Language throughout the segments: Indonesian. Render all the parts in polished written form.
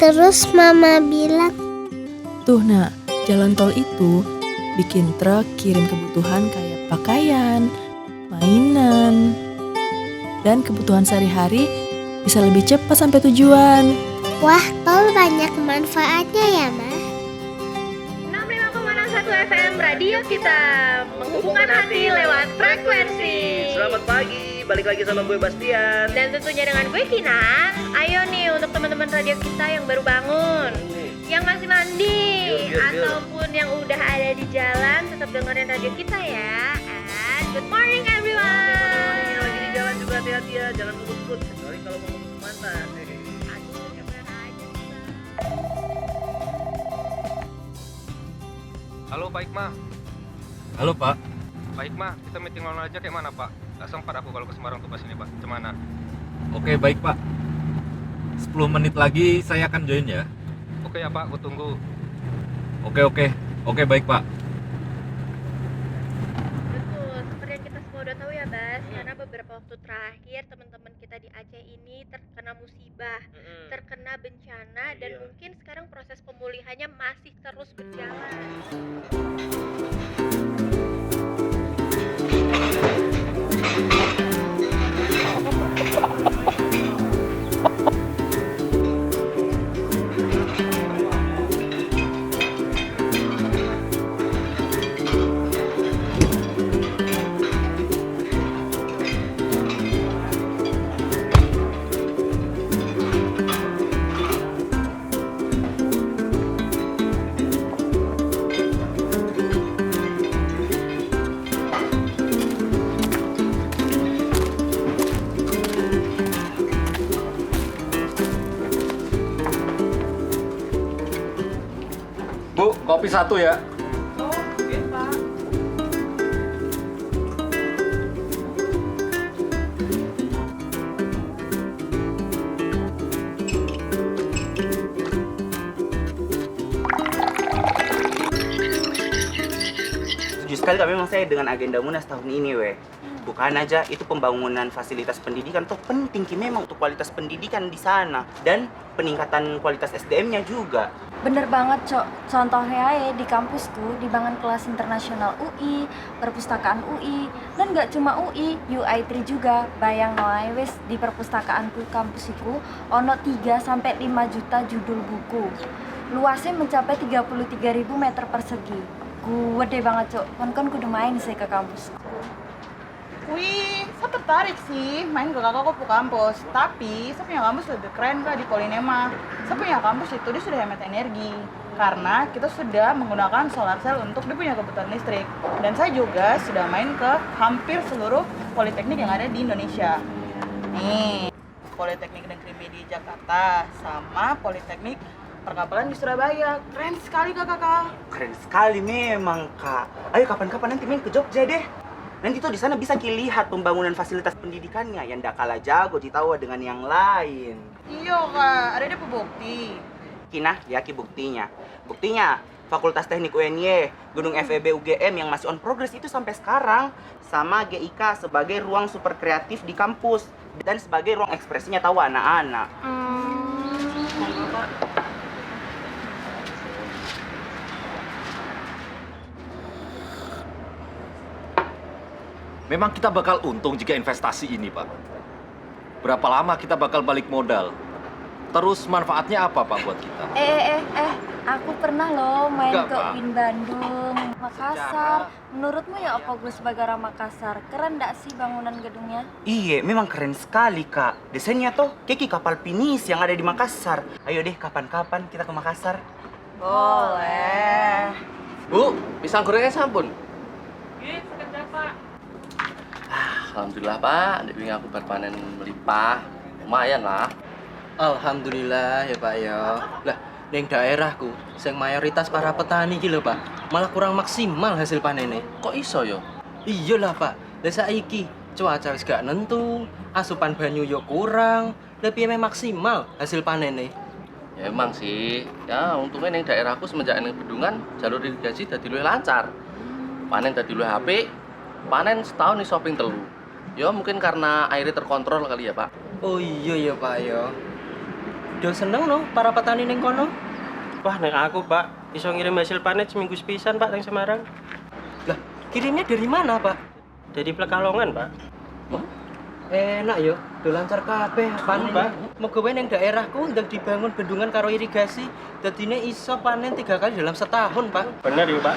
Terus mama bilang, Tuh nak, jalan tol itu bikin truk kirim kebutuhan kayak pakaian, mainan, dan kebutuhan sehari-hari bisa lebih cepat sampai tujuan. wah tol banyak manfaatnya ya Ma. 65,61 FM Radio kita menghubungkan hati lewat frekuensi. Selamat pagi, balik lagi sama gue Bastian. Dan tentunya dengan gue Kinan. Ayo nih untuk teman-teman radio kita yang baru bangun, yang masih mandi, Biar. ataupun yang udah ada di jalan, tetap dengerin radio kita ya. And good morning everyone. Yang lagi di jalan juga hati-hati ya, jangan ngebut-ngebut. Kecuali kalau mau ngebut mantan. Aduh, cobain aja kita. Halo Pak Ikmah. Halo Pak. Pak Ikmah, kita meeting online aja kayak mana Pak? Gak sempat aku kalau ke Semarang tuh pas ini Pak. Cemana? Oke baik Pak. 10 menit lagi saya akan join ya. Oke ya Pak, aku tunggu. Oke baik Pak. Betul, seperti yang kita semua udah tahu ya Bas, karena beberapa waktu terakhir teman-teman kita di Aceh ini terkena musibah, terkena bencana, dan Iya. mungkin sekarang proses pemulihannya masih terus berjalan. Bu, kopi satu ya. Setuju sekali tapi memang saya dengan agenda Munas tahun ini weh. Bukan aja itu pembangunan fasilitas pendidikan tuh penting Ki, memang untuk kualitas pendidikan di sana dan peningkatan kualitas SDM-nya juga. Bener banget, Cok. Contohnya ya di kampusku dibangun kelas internasional UI, perpustakaan UI, dan nggak cuma UI, UI3 juga. Bayang noai wis di perpustakaanku kampusiku ono 3 sampai 5 juta judul buku. Luasnya mencapai 33.000 meter persegi. Gede banget, Cok. Kon kudu main sih ke kampusku. Wih, saya tertarik sih main ke kakakku kampus. Tapi, saya punya kampus lebih keren kak di Polinema. Saya punya kampus itu dia sudah hemat energi. Karena kita sudah menggunakan solar cell untuk dia punya kebutuhan listrik. Dan saya juga sudah main ke hampir seluruh politeknik yang ada di Indonesia. Nih, Politeknik Negeri Media Jakarta sama Politeknik Perkapalan di Surabaya. Keren sekali kakak. Keren sekali memang Kak. Ayo kapan-kapan nanti main ke Jogja deh. Nanti tuh di sana bisa lihat pembangunan fasilitas pendidikannya yang ndak kalah jago ditawa dengan yang lain. Iya kak, ada dia pembukti. Kinah, ya Ki buktinya. Buktinya, Fakultas Teknik UNY, Gunung FEB UGM yang masih on progress itu sampai sekarang. Sama GIK sebagai ruang super kreatif di kampus. Dan sebagai ruang ekspresinya tahu anak-anak. Memang kita bakal untung jika investasi ini Pak. Berapa lama kita bakal balik modal? Terus manfaatnya apa Pak buat kita? Aku pernah loh main Enggak, ke Pak. UIN Bandung, Makassar. Menurutmu ya apa Gus Bagara Makassar? Keren nggak sih bangunan gedungnya? Iya, memang keren sekali Kak. Desainnya tuh kayak kapal pinisi yang ada di Makassar. Ayo deh kapan-kapan kita ke Makassar. Boleh. Bu, pisang gorengnya sampun. Alhamdulillah Pak, dek wingi aku bar panen melimpah. Lumayan lah. Alhamdulillah ya Pak ya. Lah, ning daerahku sing mayoritas para petani iki lho Pak, malah kurang maksimal hasil panene. Kok iso yo? Iyalah Pak, lah saiki cuaca wis gak nentu, asupan banyu yo kurang, lah piye maksimal hasil panene. Ya emang sih. Ya untungnya ning daerahku semenjak ning bendungan jalur irigasi dadi luwih lancar. Panen dadi luwih apik. Panen setahun iso ping 3. Ya mungkin karena airnya terkontrol kali ya Pak. Oh iya ya Pak ya. Do seneng no para petani ning kono. Wah, nek aku, Pak, iso ngirim hasil panen seminggu sepisan, Pak, teng Semarang. Lah, kirimnya dari mana, Pak? Dari Pekalongan, Pak. Enak yo, do lancar kabeh panen. Moga wae ning daerahku ndang dibangun bendungan karo irigasi, dadine iso panen 3 kali dalam setahun, Pak. Bener ya, Pak.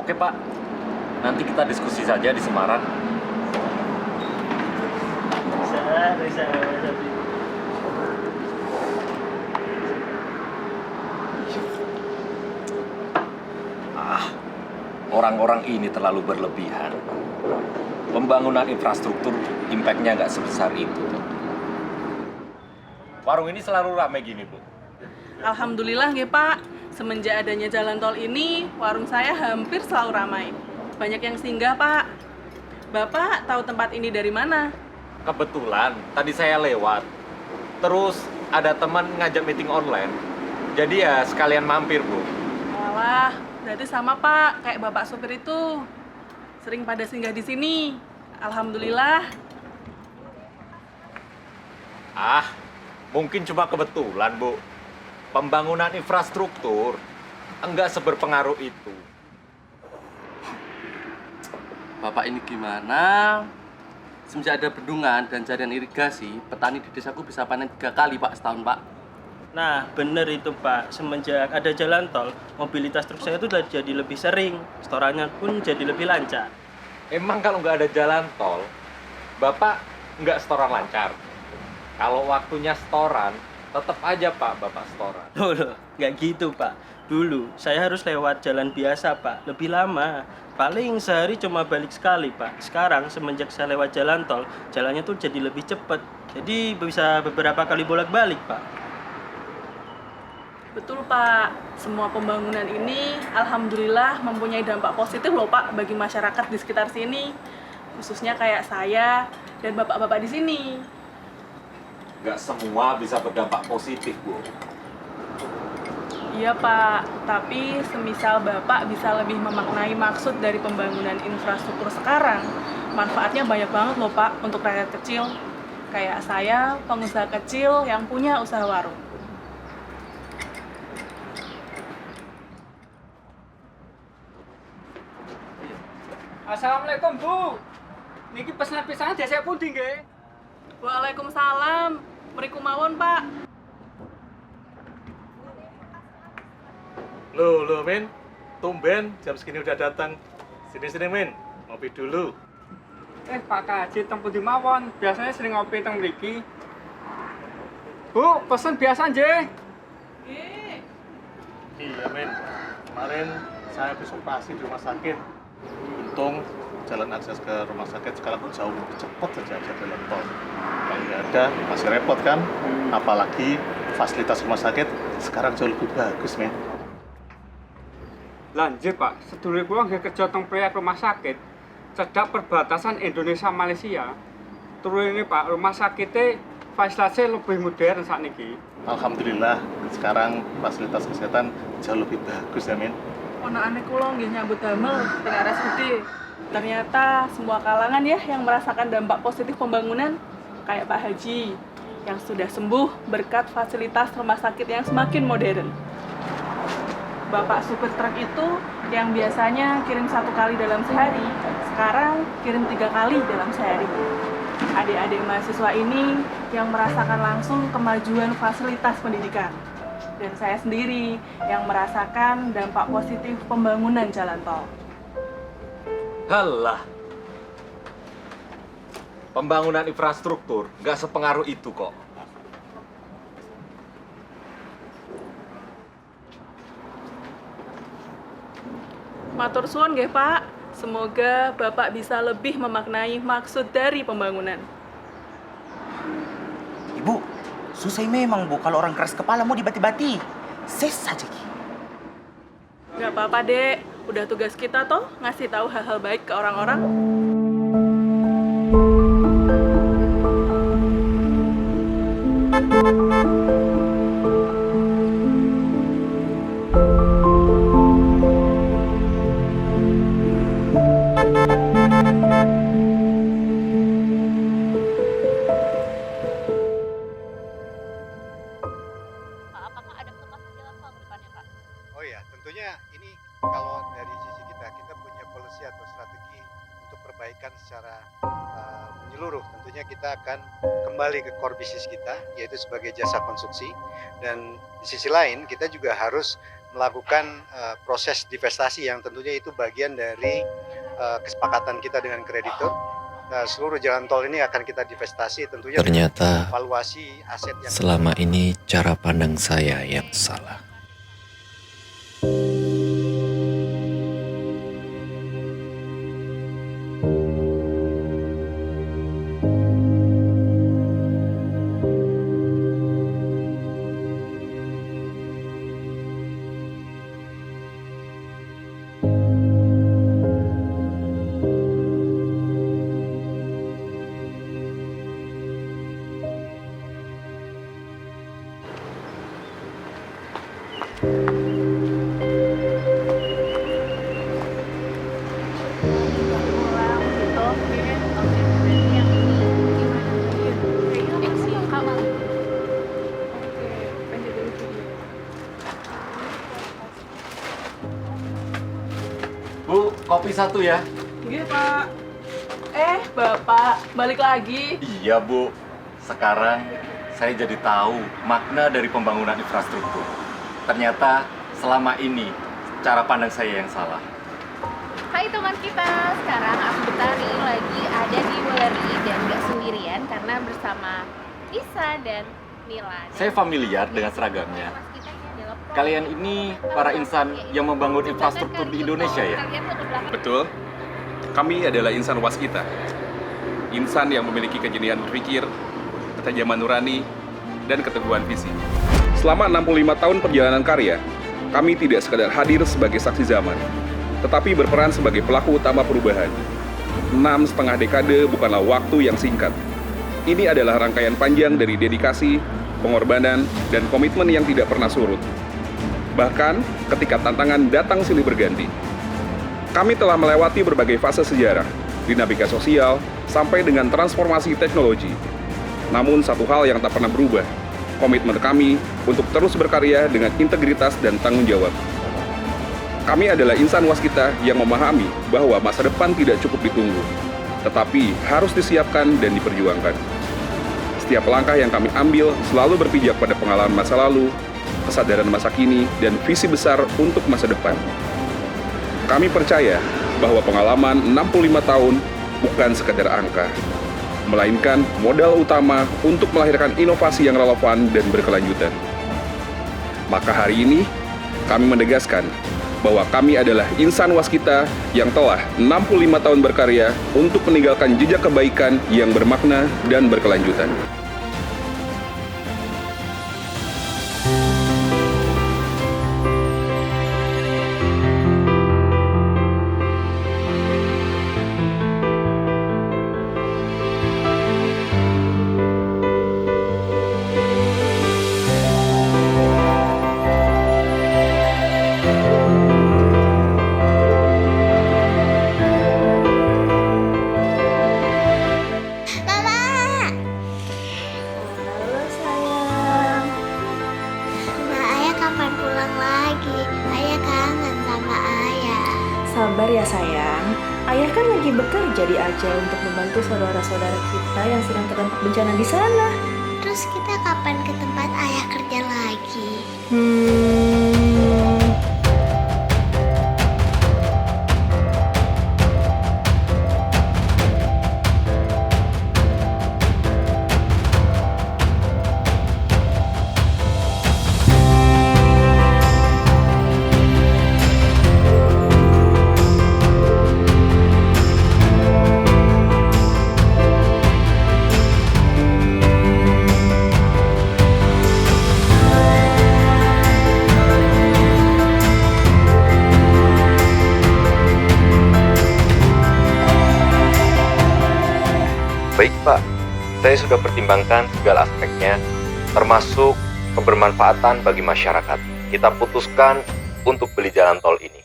Oke Pak, nanti kita diskusi saja di Semarang. Orang-orang ini terlalu berlebihan. Pembangunan infrastruktur impact-nya nggak sebesar itu. Warung ini selalu ramai gini, Bu. Alhamdulillah nggih Pak, semenjak adanya jalan tol ini, warung saya hampir selalu ramai. Banyak yang singgah Pak. Bapak tahu tempat ini dari mana? Kebetulan tadi saya lewat. Terus ada teman ngajak meeting online. Jadi ya sekalian mampir, Bu. Walah, berarti sama Pak, kayak Bapak supir itu. Sering pada singgah di sini. Alhamdulillah. Mungkin cuma kebetulan, Bu. Pembangunan infrastruktur enggak seberpengaruh itu. Bapak ini gimana? Semenjak ada bendungan dan jaringan irigasi, petani di desaku bisa panen 3 kali Pak setahun Pak. Nah, bener itu, Pak. Semenjak ada jalan tol, mobilitas truk saya itu udah jadi lebih sering. Setorannya pun jadi lebih lancar. Emang kalau nggak ada jalan tol, Bapak nggak setoran lancar? Kalau waktunya setoran, tetap aja Pak, Bapak setoran. Loh, nggak gitu, Pak. Dulu, saya harus lewat jalan biasa, Pak. Lebih lama. Paling sehari cuma balik sekali, Pak. Sekarang, semenjak saya lewat jalan tol, jalannya tuh jadi lebih cepat. Jadi bisa beberapa kali bolak-balik, Pak. Betul Pak, semua pembangunan ini alhamdulillah mempunyai dampak positif loh Pak bagi masyarakat di sekitar sini. Khususnya kayak saya dan bapak-bapak di sini. Nggak semua bisa berdampak positif, Bu. Iya Pak, tapi semisal Bapak bisa lebih memaknai maksud dari pembangunan infrastruktur sekarang, manfaatnya banyak banget loh Pak untuk rakyat kecil. Kayak saya, pengusaha kecil yang punya usaha warung. Assalamualaikum Bu. Niki pesanan-pesanan desa pundi nggih? Waalaikumsalam. Mriku mawon Pak. Loh, Min. Tumben jam segini udah datang. Sini, Min. Ngopi dulu. Pak Kaji teng pundi mawon? Biasanya sering ngopi teng mriki. Bu, pesen biasa nggih. Iya, Min. Kemarin saya habis operasi di rumah sakit. Untung jalan akses ke rumah sakit sekarang jauh lebih cepat saja ada jalan tol. Kalau nggak ada, masih repot kan? Apalagi fasilitas rumah sakit sekarang jauh lebih bagus, Min. Lanjut Pak, sedulur kula nggih kerja teng proyek rumah sakit cedhak perbatasan Indonesia Malaysia. Terus ini Pak, rumah sakitnya fasilitasnya lebih modern saat ini. Alhamdulillah, sekarang fasilitas kesehatan jauh lebih bagus ya, Min. Ponakane kula nggih nyambut damel teng RSUD. Ternyata semua kalangan ya yang merasakan dampak positif pembangunan, kayak Pak Haji yang sudah sembuh berkat fasilitas rumah sakit yang semakin modern. Bapak supir truk itu yang biasanya kirim 1 kali dalam sehari, sekarang kirim 3 kali dalam sehari. Adik-adik mahasiswa ini yang merasakan langsung kemajuan fasilitas pendidikan. Dan saya sendiri yang merasakan dampak positif pembangunan jalan tol. Halah. Pembangunan infrastruktur nggak sepengaruh itu kok. Matur suwun nggih Pak. Semoga Bapak bisa lebih memaknai maksud dari pembangunan. Ibu, susah memang Bu kalau orang keras kepala mau dibati-bati. Ses saja Ki. Gak apa-apa Dek, udah tugas kita toh ngasih tahu hal-hal baik ke orang-orang. secara menyeluruh, tentunya kita akan kembali ke core bisnis kita, yaitu sebagai jasa konstruksi. Dan di sisi lain kita juga harus melakukan proses divestasi yang tentunya itu bagian dari kesepakatan kita dengan kreditur. Seluruh jalan tol ini akan kita divestasi, tentunya Ternyata valuasi aset yang selama ini cara pandang saya yang salah. Bu, kopi satu ya. Iya, Pak. Bapak, balik lagi. Iya, Bu. Sekarang saya jadi tahu makna dari pembangunan infrastruktur. Ternyata selama ini cara pandang saya yang salah. Hai teman kita, sekarang aku Betari lagi ada di Weleri dan gak sendirian karena bersama Isa dan Mila. Saya familiar dengan seragamnya. Kalian ini para insan yang membangun infrastruktur di Indonesia ya? Betul. Kami adalah insan waskita. Insan yang memiliki kejenian berpikir, ketajaman nurani, dan keteguhan visi. Selama 65 tahun perjalanan karya, kami tidak sekadar hadir sebagai saksi zaman, tetapi berperan sebagai pelaku utama perubahan. 6,5 dekade bukanlah waktu yang singkat. Ini adalah rangkaian panjang dari dedikasi, pengorbanan, dan komitmen yang tidak pernah surut. Bahkan ketika tantangan datang silih berganti. Kami telah melewati berbagai fase sejarah, dinamika sosial, sampai dengan transformasi teknologi. Namun satu hal yang tak pernah berubah, komitmen kami untuk terus berkarya dengan integritas dan tanggung jawab. Kami adalah insan waskita yang memahami bahwa masa depan tidak cukup ditunggu, tetapi harus disiapkan dan diperjuangkan. Setiap langkah yang kami ambil selalu berpijak pada pengalaman masa lalu, kesadaran masa kini, dan visi besar untuk masa depan. Kami percaya bahwa pengalaman 65 tahun bukan sekadar angka, melainkan modal utama untuk melahirkan inovasi yang relevan dan berkelanjutan. Maka hari ini, kami menegaskan bahwa kami adalah insan waskita yang telah 65 tahun berkarya untuk meninggalkan jejak kebaikan yang bermakna dan berkelanjutan. Sabar ya sayang, ayah kan lagi bekerja di Aceh untuk membantu saudara-saudara kita yang sedang terdampak bencana di sana. Terus kita kapan ke tempat ayah kerja lagi? Baik Pak, saya sudah pertimbangkan segala aspeknya, termasuk kebermanfaatan bagi masyarakat. Kita putuskan untuk beli jalan tol ini.